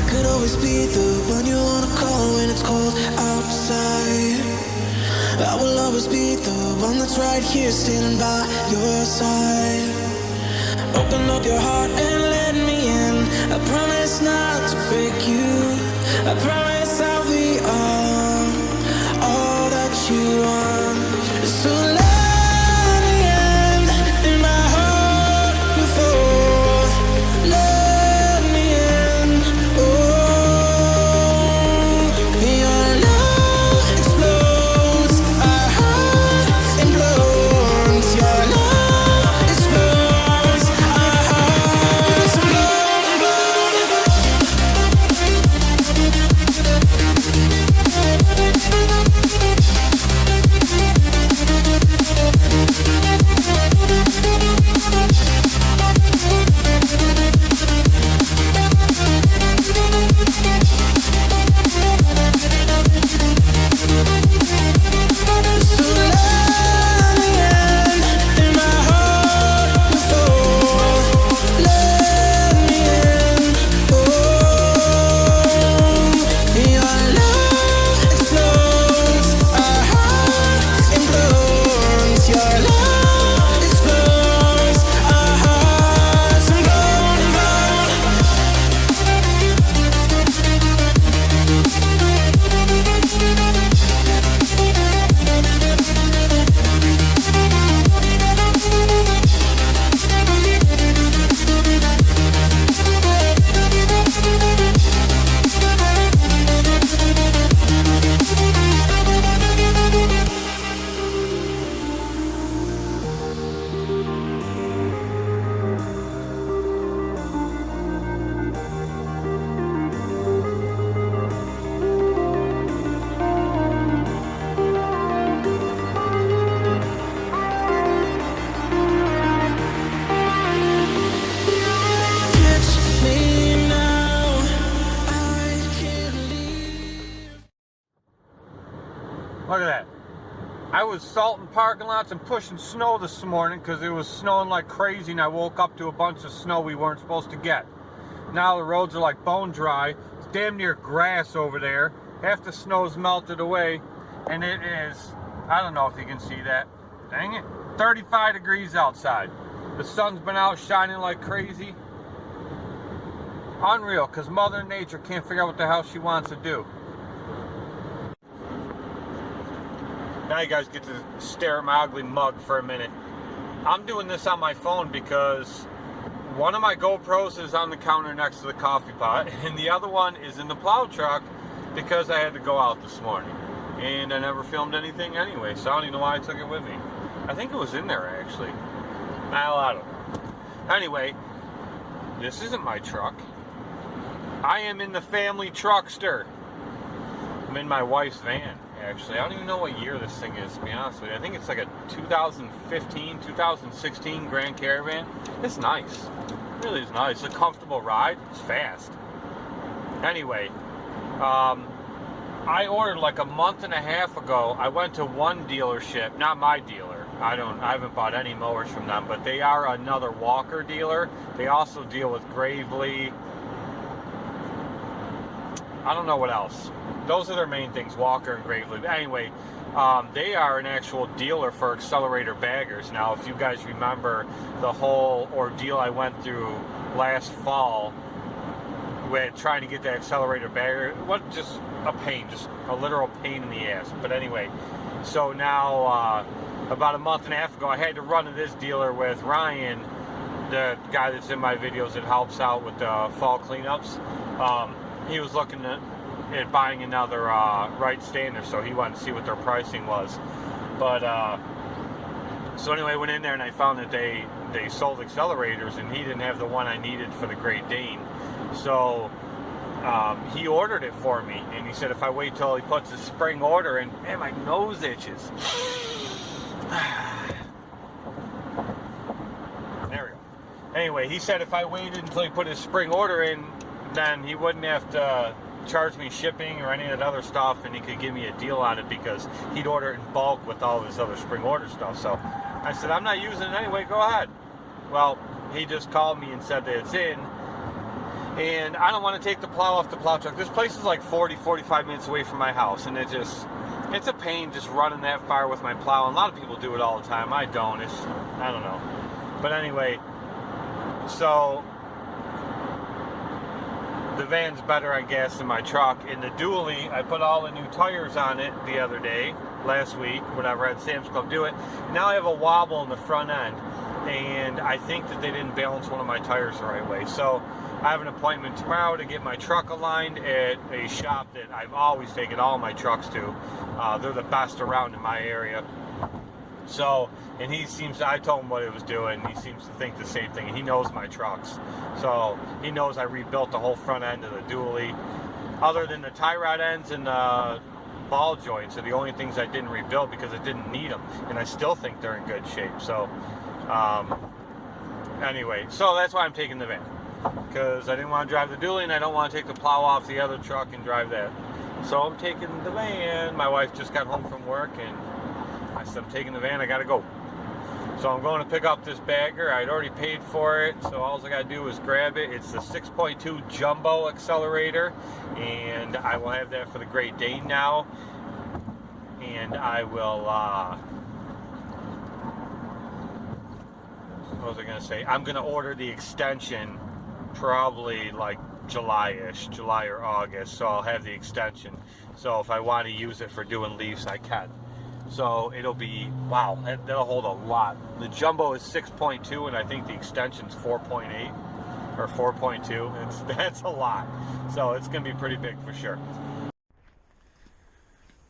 could always be the one you wanna call when it's cold outside. I will always be the one that's right here standing by your side. Open up your heart and let me in. I promise not to break you. I promise I'll be all that you want. So let me in my heart before. Let me in. Oh, your love explodes. Our heart implodes. Your love explodes. Our hearts Look at that. I was salting parking lots and pushing snow this morning because it was snowing like crazy, and I woke up to a bunch of snow we weren't supposed to get. Now the roads are like bone dry. It's damn near grass over there. Half the snow's melted away, and it is, I don't know if you can see that. Dang it. 35 degrees outside. The sun's been out shining like crazy. Unreal, because Mother Nature can't figure out what the hell she wants to do. Now you guys get to stare at my ugly mug for a minute. I'm doing this on my phone because one of my GoPros is on the counter next to the coffee pot, and the other one is in the plow truck because I had to go out this morning. And I never filmed anything anyway, so I don't even know why I took it with me. I think it was in there actually. I don't know. Anyway, this isn't my truck. I am in the family truckster. I'm in my wife's van. Actually, I don't even know what year this thing is, to be honest with you. I think it's like a 2015, 2016 Grand Caravan. It's nice. It really is nice. It's a comfortable ride. It's fast. Anyway, I ordered like a month and a half ago. I went to one dealership, not my dealer. I haven't bought any mowers from them, but they are another Walker dealer. They also deal with Gravely. I don't know what else. Those are their main things, Walker and Gravely. But anyway, they are an actual dealer for Accelerator baggers. Now, if you guys remember the whole ordeal I went through last fall with trying to get the Accelerator bagger, what just a pain, just a literal pain in the ass. But anyway, so now about a month and a half ago, I had to run to this dealer with Ryan, the guy that's in my videos that helps out with the fall cleanups. He was looking at buying another right stander, so he wanted to see what their pricing was. But so anyway, I went in there and I found that they sold accelerators, and he didn't have the one I needed for the Great Dane. So he ordered it for me, and he said if I wait till he puts his spring order in, man, my nose itches. There we go. Anyway, he said if I waited until he put his spring order in, then he wouldn't have to charge me shipping or any of that other stuff, and he could give me a deal on it because he'd order it in bulk with all his other spring order stuff. So I said, I'm not using it anyway, go ahead. Well, he just called me and said that it's in, And I don't want to take the plow off the plow truck. This place is like 40-45 minutes away from my house, and it's a pain just running that far with my plow. And a lot of people do it all the time. I don't. I don't know. But anyway, so the van's better on gas than my truck. In the dually, I put all the new tires on it the other day, last week, whenever I had Sam's Club do it. Now I have a wobble in the front end, and I think that they didn't balance one of my tires the right way. So I have an appointment tomorrow to get my truck aligned at a shop that I've always taken all my trucks to. They're the best around in my area. So, and I told him what it was doing, and he seems to think the same thing. He knows my trucks. So, he knows I rebuilt the whole front end of the dually. Other than the tie rod ends and the ball joints are the only things I didn't rebuild because I didn't need them. And I still think they're in good shape. So, anyway, so that's why I'm taking the van. Because I didn't want to drive the dually, and I don't want to take the plow off the other truck and drive that. So I'm taking the van. My wife just got home from work, and I said, I'm taking the van, I gotta go. So I'm going to pick up this bagger. I'd already paid for it, so all I gotta do is grab it. It's the 6.2 Jumbo Accelerator, and I will have that for the Great Dane now. And I will, what was I gonna say? I'm gonna order the extension probably like July-ish, July or August, so I'll have the extension. So if I want to use it for doing leaves, I can. So it'll be, wow, that'll hold a lot. The Jumbo is 6.2, and I think the extension's 4.8 or 4.2. That's a lot. So it's going to be pretty big for sure.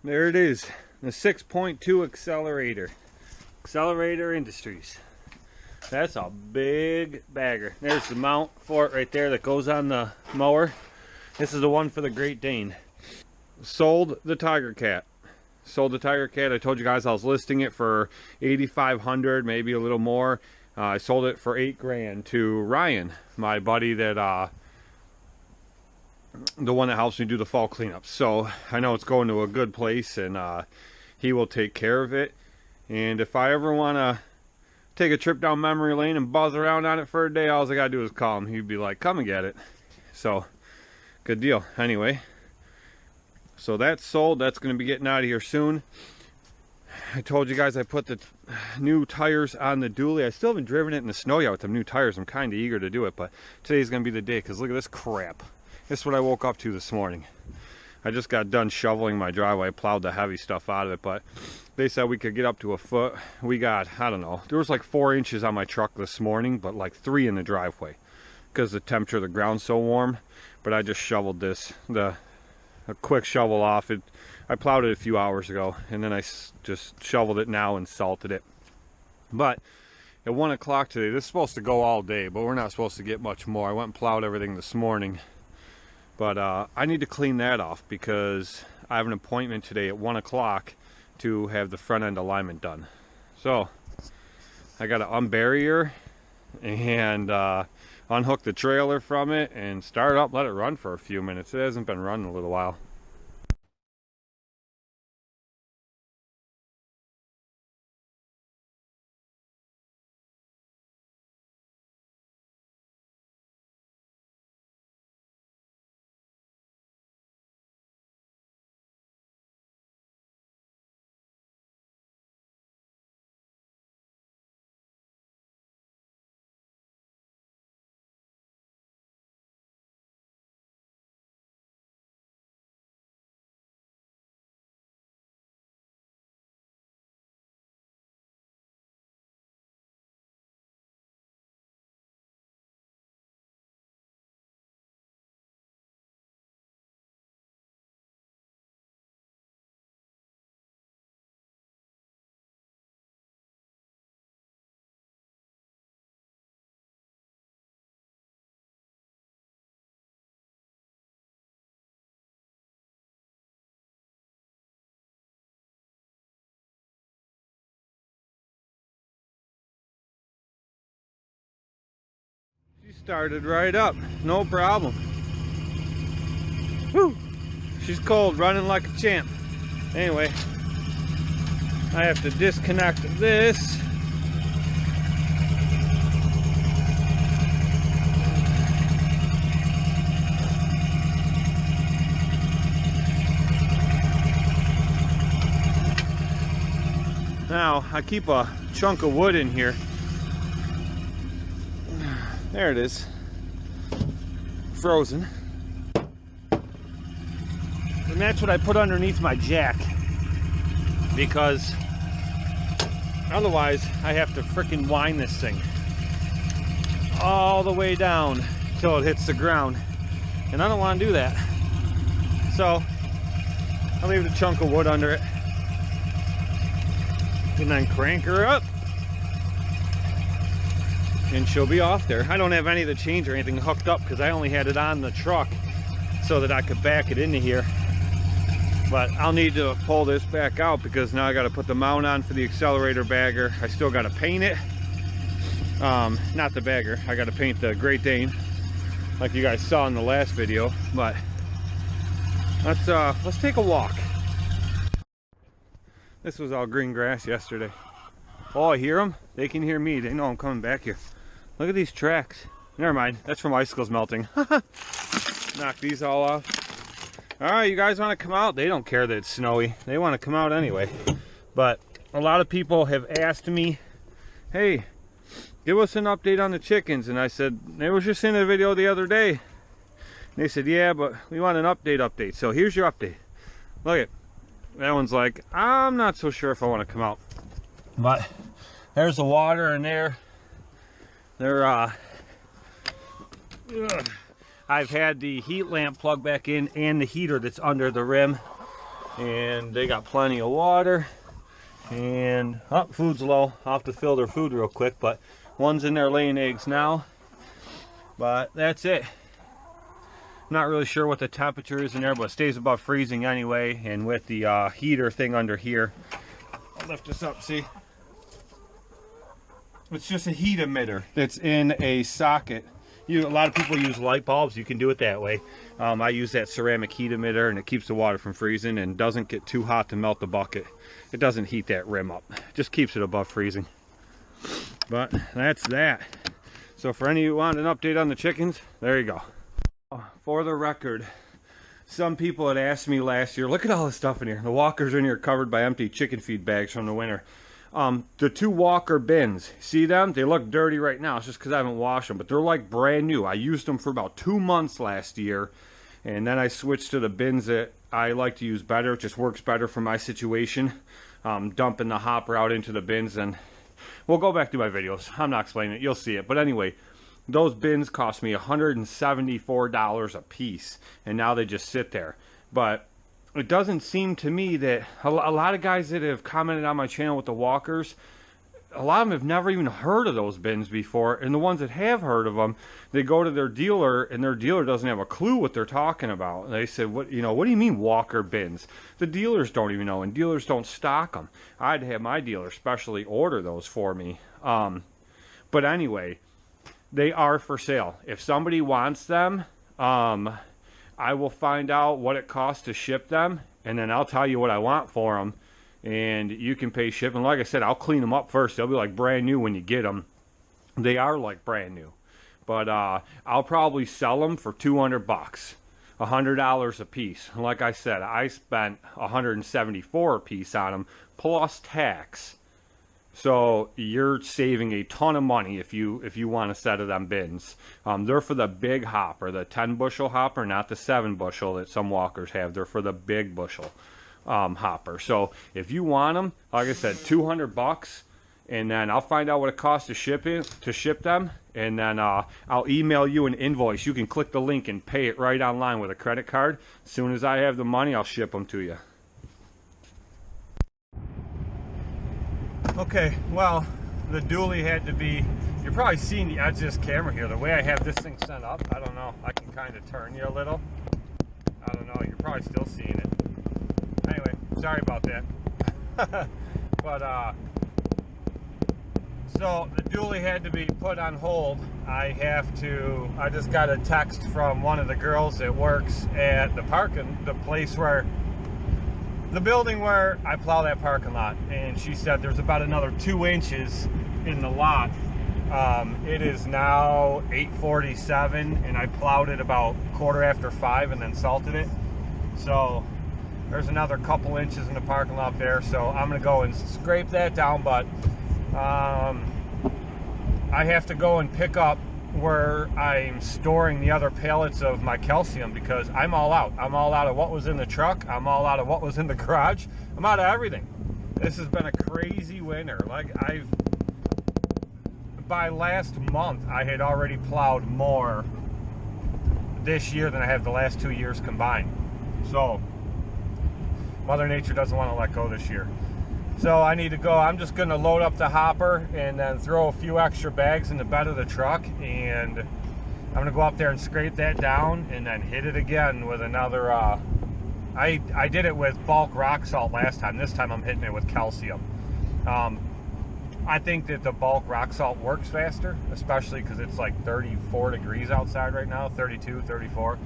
There it is, the 6.2 Accelerator. Accelerator Industries. That's a big bagger. There's the mount for it right there that goes on the mower. This is the one for the Great Dane. Sold the Tiger Cat. Sold the Tiger Cat. I told you guys I was listing it for $8,500, maybe a little more. I sold it for $8,000 to Ryan, my buddy that the one that helps me do the fall cleanup. So I know it's going to a good place, and he will take care of it. And if I ever want to take a trip down memory lane and buzz around on it for a day, all I gotta do is call him. He'd be like, come and get it. So good deal. Anyway, so that's sold. That's going to be getting out of here soon. I told you guys I put the new tires on the dually. I still haven't driven it in the snow yet with them new tires. I'm kind of eager to do it, but today's going to be the day, because look at this crap. This is what I woke up to this morning. I just got done shoveling my driveway. I plowed the heavy stuff out of it, but they said we could get up to a foot. We got, I don't know, there was like 4 inches on my truck this morning, but like 3 in the driveway because the temperature of the ground's so warm. But I just shoveled this, a quick shovel off it. I plowed it a few hours ago, and then I just shoveled it now and salted it. But at 1 o'clock today, this is supposed to go all day, but we're not supposed to get much more. I went and plowed everything this morning, but I need to clean that off because I have an appointment today at 1 o'clock to have the front end alignment done. So I got to unbarrier and unhook the trailer from it and start up, let it run for a few minutes. It hasn't been running a little while. She started right up, no problem. Whew. She's cold, running like a champ. Anyway, I have to disconnect this. Now, I keep a chunk of wood in here. There it is. Frozen. And that's what I put underneath my jack, because otherwise I have to frickin' wind this thing all the way down till it hits the ground, and I don't want to do that. So I'll leave a chunk of wood under it and then crank her up and she'll be off there. I don't have any of the chains or anything hooked up because I only had it on the truck so that I could back it into here. But I'll need to pull this back out because now I got to put the mount on for the accelerator bagger. I still got to paint it. Not the bagger. I got to paint the Great Dane like you guys saw in the last video. But let's take a walk. This was all green grass yesterday. Oh, I hear them. They can hear me. They know I'm coming back here. Look at these tracks. Never mind. That's from icicles melting. Knock these all off. All right, you guys want to come out? They don't care that it's snowy. They want to come out anyway. But a lot of people have asked me, hey, give us an update on the chickens. And I said, they was just in a video the other day. And they said, yeah, but we want an update. So here's your update. Look at that one's like, I'm not so sure if I want to come out. But there's the water in there. I've had the heat lamp plugged back in and the heater that's under the rim, and they got plenty of water. And food's low. I'll have to fill their food real quick, but one's in there laying eggs now. But that's it. Not really sure what the temperature is in there, but it stays above freezing anyway. And with the heater thing under here, I'll lift this up, see? It's just a heat emitter that's in a socket. A lot of people use light bulbs. You can do it that way. I use that ceramic heat emitter, and it keeps the water from freezing and doesn't get too hot to melt the bucket. It doesn't heat that rim up. It just keeps it above freezing. But that's that. So for any of you who want an update on the chickens, there you go. For the record, some people had asked me last year, look at all this stuff in here. The walkers in here covered by empty chicken feed bags from the winter. The two walker bins, see them? They look dirty right now. It's just because I haven't washed them, but they're like brand new. I used them for about 2 months last year, and then I switched to the bins that I like to use better. It just works better for my situation. Dumping the hopper out into the bins, and we'll go back to my videos. I'm not explaining it. You'll see it. But anyway, those bins cost me $174 a piece, and now they just sit there. But it doesn't seem to me that a lot of guys that have commented on my channel with the walkers, a lot of them have never even heard of those bins before. And the ones that have heard of them, they go to their dealer, and their dealer doesn't have a clue what they're talking about. And they said, what do you mean walker bins? The dealers don't even know, and dealers don't stock them. I'd have my dealer specially order those for me. But anyway, they are for sale. If somebody wants them, I will find out what it costs to ship them, and then I'll tell you what I want for them, and you can pay shipping. Like I said, I'll clean them up first. They'll be like brand new when you get them. They are like brand new, but I'll probably sell them for $200, $100 a piece. Like I said, I spent $174 a piece on them plus tax. So you're saving a ton of money if you want a set of them bins. They're for the big hopper, the 10 bushel hopper, not the 7 bushel that some walkers have. They're for the big bushel hopper. So if you want them, like I said, $200, and then I'll find out what it costs to ship them, and then I'll email you an invoice. You can click the link and pay it right online with a credit card. As soon as I have the money, I'll ship them to you. Okay, well, the dually had to be, you're probably seeing the edge of this camera here, the way I have this thing set up. I don't know, I can kind of turn you a little. I don't know, you're probably still seeing it. Anyway, sorry about that. But, so the dually had to be put on hold. I just got a text from one of the girls that works at the place where, the building where I plow that parking lot, and she said there's about another 2 inches in the lot. It is now 8:47, and I plowed it about 5:15 and then salted it. So There's another couple inches in the parking lot there, so I'm gonna go and scrape that down, but I have to go and pick up where I'm storing the other pallets of my calcium because I'm all out. I'm all out of what was in the truck. I'm all out of what was in the garage. I'm out of everything. This has been a crazy winter. Like, by last month, I had already plowed more this year than I have the last 2 years combined. So Mother Nature doesn't want to let go this year. So I need to go. I'm just going to load up the hopper and then throw a few extra bags in the bed of the truck, and I'm going to go up there and scrape that down and then hit it again with another I did it with bulk rock salt last time. This time I'm hitting it with calcium. I think that the bulk rock salt works faster, especially because it's like 34 degrees outside right now, 32, 34.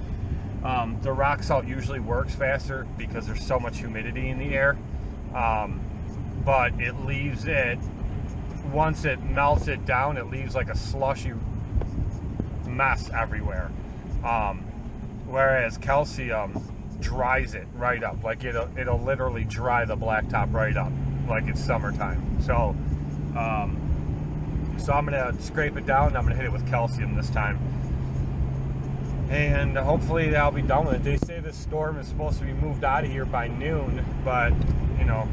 The rock salt usually works faster because there's so much humidity in the air. But it leaves it, once it melts it down, it leaves like a slushy mess everywhere. Whereas calcium dries it right up. Like it'll literally dry the blacktop right up like it's summertime. So I'm gonna scrape it down and I'm gonna hit it with calcium this time. And hopefully I'll be done with it. They say this storm is supposed to be moved out of here by noon, but you know,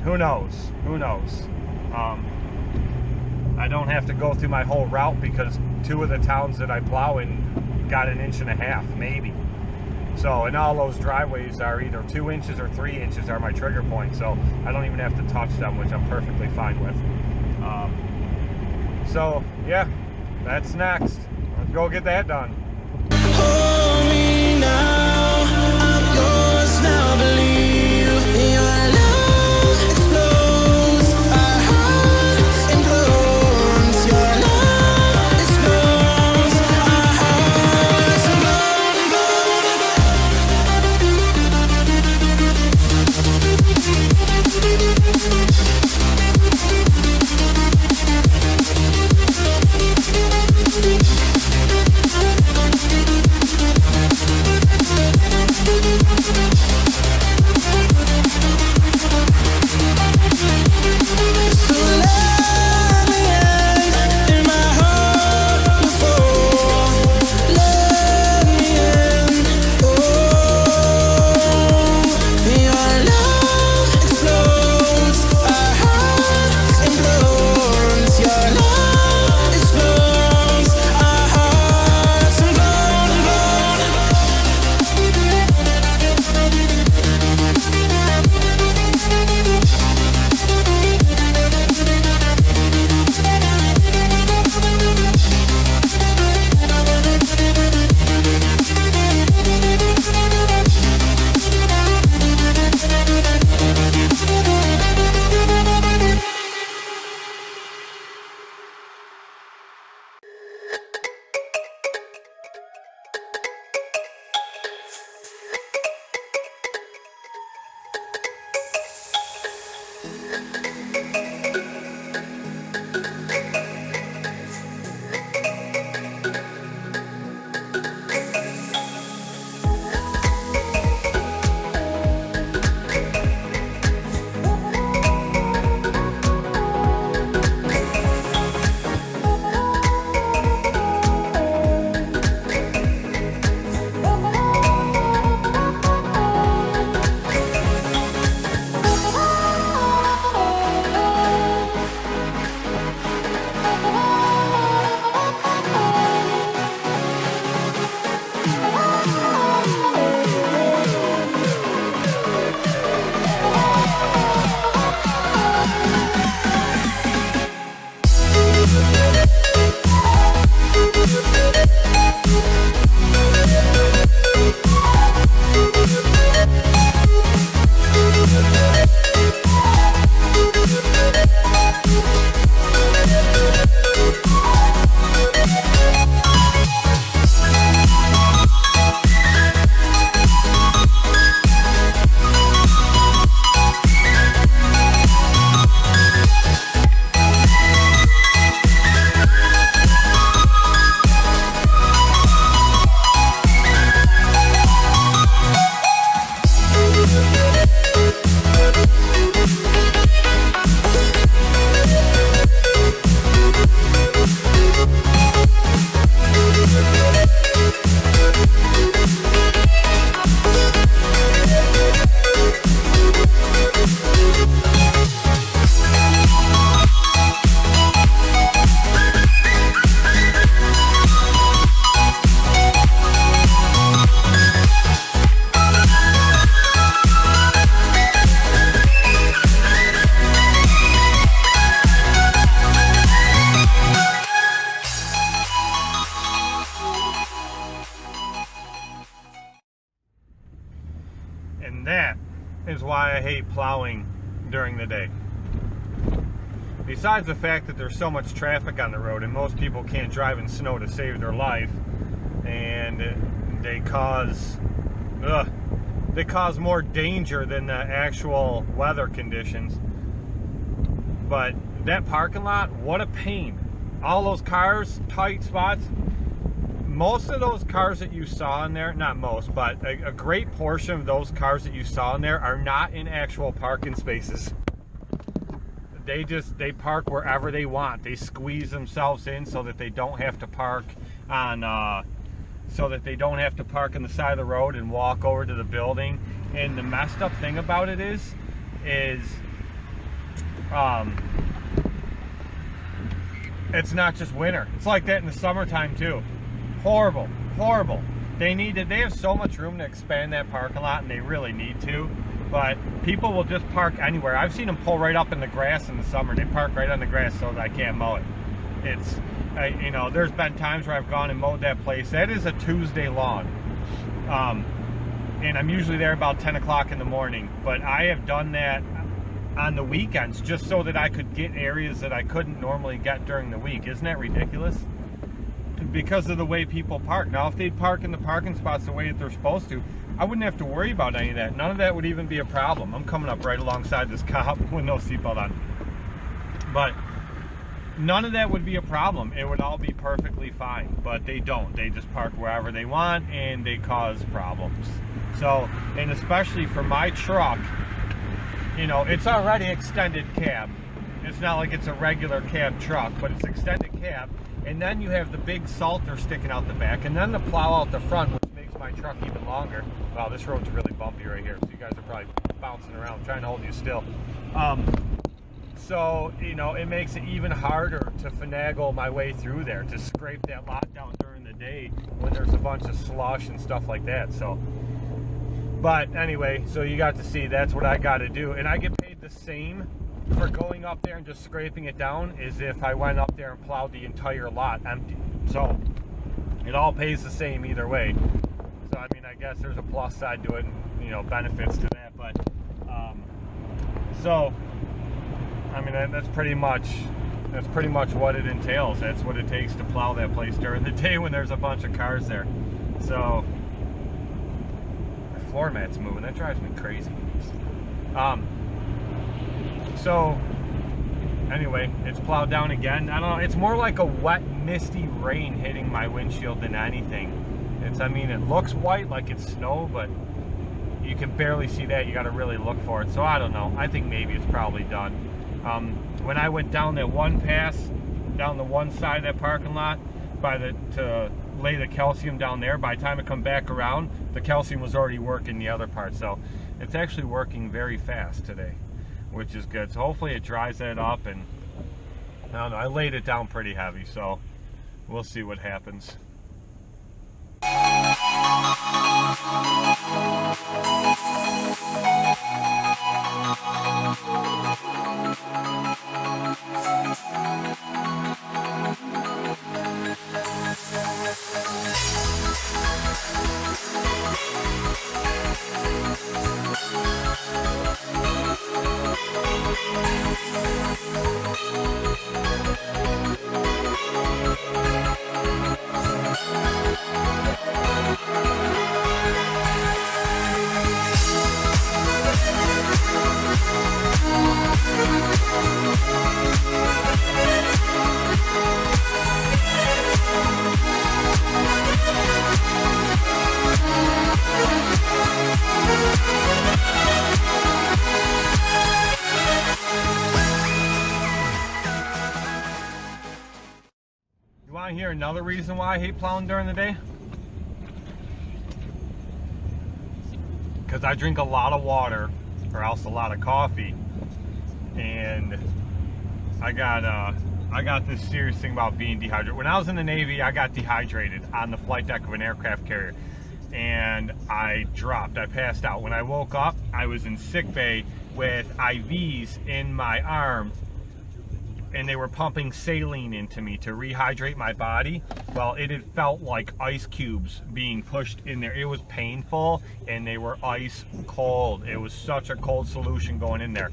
who knows? Who knows? I don't have to go through my whole route because 2 of the towns that I plow in got 1.5 inches, maybe. So, and all those driveways are either 2 inches or 3 inches are my trigger point. So I don't even have to touch them, which I'm perfectly fine with. So yeah, that's next. Let's go get that done. Hold me now, I'm yours now, believe your love explodes, our heart implodes, your love explodes, our hearts implode. And that is why I hate plowing during the day. Besides the fact that there's so much traffic on the road and most people can't drive in snow to save their life, and they cause more danger than the actual weather conditions. But that parking lot, what a pain. All those cars, tight spots. Most of those cars that you saw in there, not most, but a great portion of those cars that you saw in there are not in actual parking spaces. They park wherever they want. They squeeze themselves in so that they don't have to park on so that they don't have to park on the side of the road and walk over to the building. And the messed up thing about it is it's not just winter. It's like that in the summertime too. Horrible, horrible. They have so much room to expand that parking lot, and they really need to. But people will just park anywhere. I've seen them pull right up in the grass in the summer. They park right on the grass so that I can't mow it. It's, you know, there's been times where I've gone and mowed that place. That is a Tuesday lawn. And I'm usually there about 10 o'clock in the morning. But I have done that on the weekends just so that I could get areas that I couldn't normally get during the week. Isn't that ridiculous? Because of the way people park. Now, if they'd park in the parking spots the way that they're supposed to, I wouldn't have to worry about any of that. None of that would even be a problem. I'm coming up right alongside this cop with no seatbelt on. But none of that would be a problem. It would all be perfectly fine. But they don't. They just park wherever they want, and they cause problems. So, and especially for my truck, you know, it's already extended cab. It's not like it's a regular cab truck, but it's extended cab. And then you have the big salter sticking out the back, and then the plow out the front, which makes my truck even longer. Wow, this road's really bumpy right here, so you guys are probably bouncing around, trying to hold you still. So, you know, it makes it even harder to finagle my way through there, to scrape that lot down during the day when there's a bunch of slush and stuff like that. So, but anyway, so you got to see that's what I got to do, and I get paid the same for going up there and just scraping it down as if I went up there and plowed the entire lot empty. So it all pays the same either way. So I mean, I guess there's a plus side to it, and, you know, benefits to that. But so I mean, that's pretty much what it entails. That's what it takes to plow that place during the day when there's a bunch of cars there. So the floor mat's moving. That drives me crazy. So anyway, it's plowed down again. I don't know, it's more like a wet, misty rain hitting my windshield than anything. I mean, it looks white like it's snow, but you can barely see that. You got to really look for it. So I don't know. I think maybe it's probably done. When I went down that one pass, down the one side of that parking lot, to lay the calcium down there, by the time I come back around, the calcium was already working the other part. So it's actually working very fast today, which is good. So hopefully it dries that up, and I don't know, I laid it down pretty heavy, so we'll see what happens. You want to hear another reason why I hate plowing during the day? Because I drink a lot of water, or else a lot of coffee, and I got this serious thing about being dehydrated. When I was in the Navy, I got dehydrated on the flight deck of an aircraft carrier, and I dropped. I passed out. When I woke up, I was in sick bay with IVs in my arm, and they were pumping saline into me to rehydrate my body. Well, it had felt like ice cubes being pushed in there. It was painful, and they were ice cold. It was such a cold solution going in there,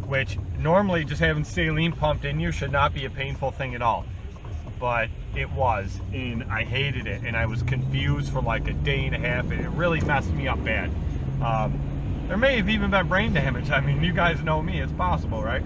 which normally just having saline pumped in you should not be a painful thing at all, but it was, and I hated it, and I was confused for like a day and a half, and it really messed me up bad. There may have even been brain damage. I mean, you guys know me, it's possible, right?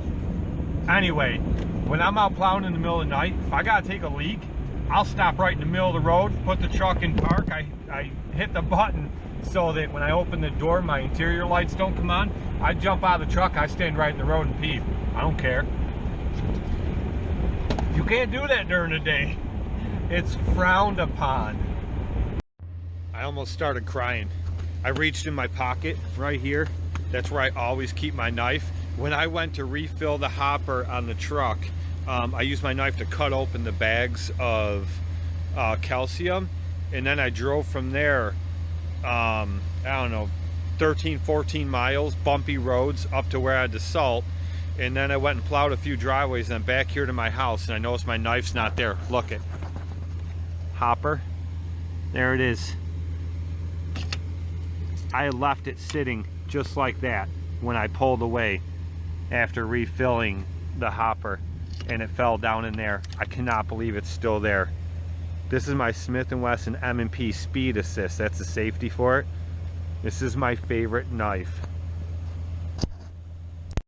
Anyway, when I'm out plowing in the middle of the night, if I gotta take a leak, I'll stop right in the middle of the road, put the truck in park, I hit the button so that when I open the door, my interior lights don't come on. I jump out of the truck, I stand right in the road and pee. I don't care. You can't do that during the day. It's frowned upon. I almost started crying. I reached in my pocket right here. That's where I always keep my knife. When I went to refill the hopper on the truck, I used my knife to cut open the bags of calcium, and then I drove from there, I don't know, 13, 14 miles, bumpy roads up to where I had to salt, and then I went and plowed a few driveways, and then back here to my house, and I noticed my knife's not there. Look it. Hopper. There it is. I had left it sitting just like that when I pulled away after refilling the hopper, and it fell down in there. I cannot believe it's still there. This is my Smith & Wesson M&P Speed Assist. That's the safety for it. This is my favorite knife.